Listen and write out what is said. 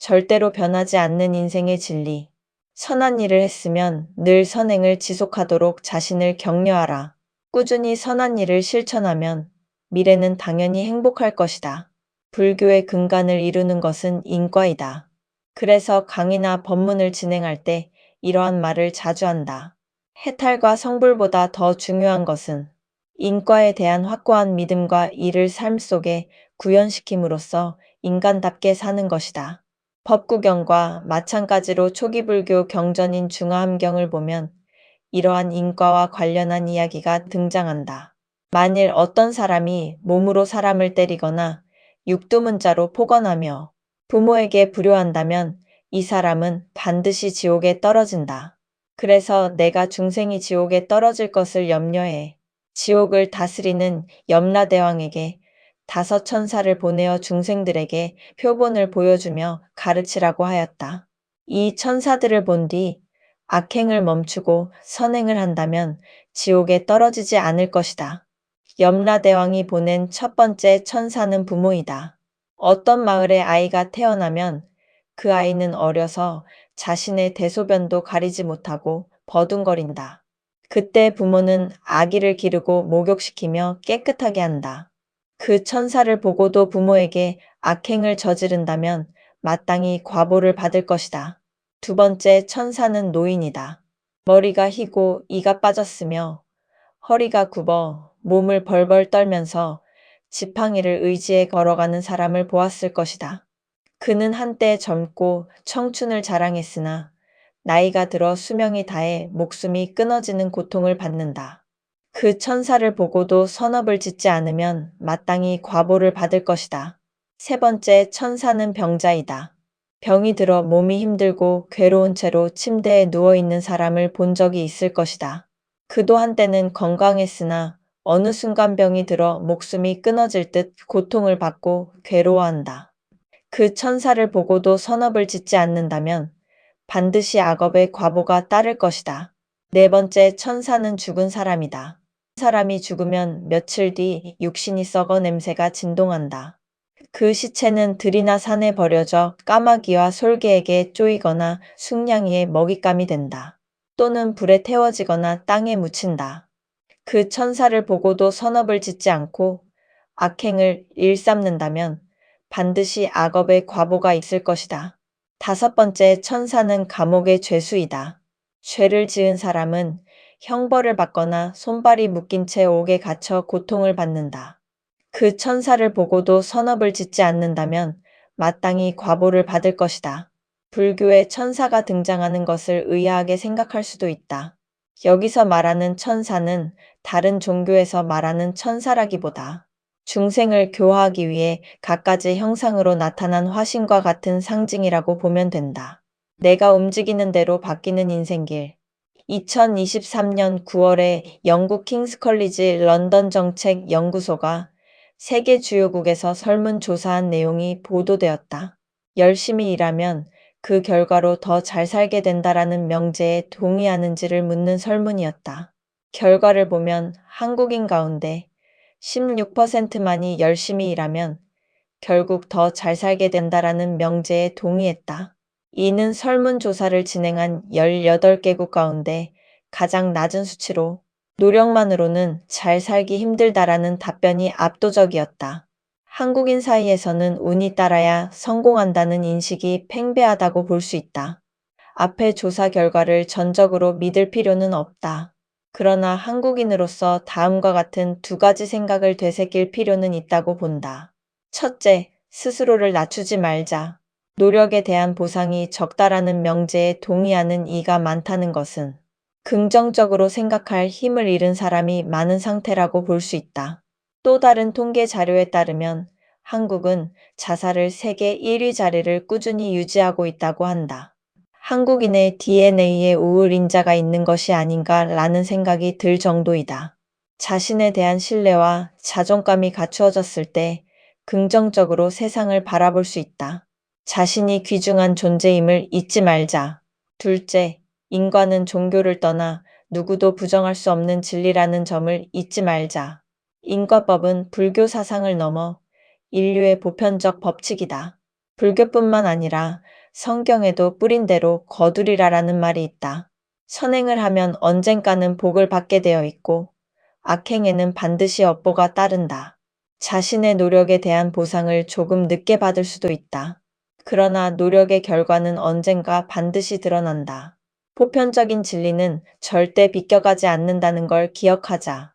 절대로 변하지 않는 인생의 진리. 선한 일을 했으면 늘 선행을 지속하도록 자신을 격려하라. 꾸준히 선한 일을 실천하면 미래는 당연히 행복할 것이다. 불교의 근간을 이루는 것은 인과이다. 그래서 강의나 법문을 진행할 때 이러한 말을 자주 한다. 해탈과 성불보다 더 중요한 것은 인과에 대한 확고한 믿음과 이를 삶 속에 구현시킴으로써 인간답게 사는 것이다. 법구경과 마찬가지로 초기 불교 경전인 중화함경을 보면 이러한 인과와 관련한 이야기가 등장한다. 만일 어떤 사람이 몸으로 사람을 때리거나 육두문자로 폭언하며 부모에게 불효한다면 이 사람은 반드시 지옥에 떨어진다. 그래서 내가 중생이 지옥에 떨어질 것을 염려해 지옥을 다스리는 염라대왕에게 5천사를 보내어 중생들에게 표본을 보여주며 가르치라고 하였다. 이 천사들을 본 뒤 악행을 멈추고 선행을 한다면 지옥에 떨어지지 않을 것이다. 염라대왕이 보낸 첫 번째 천사는 부모이다. 어떤 마을에 아이가 태어나면 그 아이는 어려서 자신의 대소변도 가리지 못하고 버둥거린다. 그때 부모는 아기를 기르고 목욕시키며 깨끗하게 한다. 그 천사를 보고도 부모에게 악행을 저지른다면 마땅히 과보를 받을 것이다. 두 번째 천사는 노인이다. 머리가 희고 이가 빠졌으며 허리가 굽어 몸을 벌벌 떨면서 지팡이를 의지해 걸어가는 사람을 보았을 것이다. 그는 한때 젊고 청춘을 자랑했으나 나이가 들어 수명이 다해 목숨이 끊어지는 고통을 받는다. 그 천사를 보고도 선업을 짓지 않으면 마땅히 과보를 받을 것이다. 세 번째 천사는 병자이다. 병이 들어 몸이 힘들고 괴로운 채로 침대에 누워있는 사람을 본 적이 있을 것이다. 그도 한때는 건강했으나 어느 순간 병이 들어 목숨이 끊어질 듯 고통을 받고 괴로워한다. 그 천사를 보고도 선업을 짓지 않는다면 반드시 악업의 과보가 따를 것이다. 네 번째 천사는 죽은 사람이다. 사람이 죽으면 며칠 뒤 육신이 썩어 냄새가 진동한다. 그 시체는 들이나 산에 버려져 까마귀와 솔개에게 쪼이거나 숙냥이의 먹잇감이 된다. 또는 불에 태워지거나 땅에 묻힌다. 그 천사를 보고도 선업을 짓지 않고 악행을 일삼는다면 반드시 악업의 과보가 있을 것이다. 다섯 번째 천사는 감옥의 죄수이다. 죄를 지은 사람은 형벌을 받거나 손발이 묶인 채 옥에 갇혀 고통을 받는다. 그 천사를 보고도 선업을 짓지 않는다면 마땅히 과보를 받을 것이다. 불교에 천사가 등장하는 것을 의아하게 생각할 수도 있다. 여기서 말하는 천사는 다른 종교에서 말하는 천사라기보다 중생을 교화하기 위해 갖가지 형상으로 나타난 화신과 같은 상징이라고 보면 된다. 내가 움직이는 대로 바뀌는 인생길. 2023년 9월에 영국 킹스 컬리지 런던 정책 연구소가 세계 주요국에서 설문조사한 내용이 보도되었다. 열심히 일하면 그 결과로 더 잘 살게 된다라는 명제에 동의하는지를 묻는 설문이었다. 결과를 보면 한국인 가운데 16%만이 열심히 일하면 결국 더 잘 살게 된다라는 명제에 동의했다. 이는 설문조사를 진행한 18개국 가운데 가장 낮은 수치로 노력만으로는 잘 살기 힘들다라는 답변이 압도적이었다. 한국인 사이에서는 운이 따라야 성공한다는 인식이 팽배하다고 볼 수 있다. 앞의 조사 결과를 전적으로 믿을 필요는 없다. 그러나 한국인으로서 다음과 같은 두 가지 생각을 되새길 필요는 있다고 본다. 첫째, 스스로를 낮추지 말자. 노력에 대한 보상이 적다라는 명제에 동의하는 이가 많다는 것은 긍정적으로 생각할 힘을 잃은 사람이 많은 상태라고 볼 수 있다. 또 다른 통계 자료에 따르면 한국은 자살을 세계 1위 자리를 꾸준히 유지하고 있다고 한다. 한국인의 DNA에 우울 인자가 있는 것이 아닌가라는 생각이 들 정도이다. 자신에 대한 신뢰와 자존감이 갖추어졌을 때 긍정적으로 세상을 바라볼 수 있다. 자신이 귀중한 존재임을 잊지 말자. 둘째, 인과는 종교를 떠나 누구도 부정할 수 없는 진리라는 점을 잊지 말자. 인과법은 불교 사상을 넘어 인류의 보편적 법칙이다. 불교뿐만 아니라 성경에도 뿌린 대로 거두리라라는 말이 있다. 선행을 하면 언젠가는 복을 받게 되어 있고 악행에는 반드시 업보가 따른다. 자신의 노력에 대한 보상을 조금 늦게 받을 수도 있다. 그러나 노력의 결과는 언젠가 반드시 드러난다. 보편적인 진리는 절대 비껴가지 않는다는 걸 기억하자.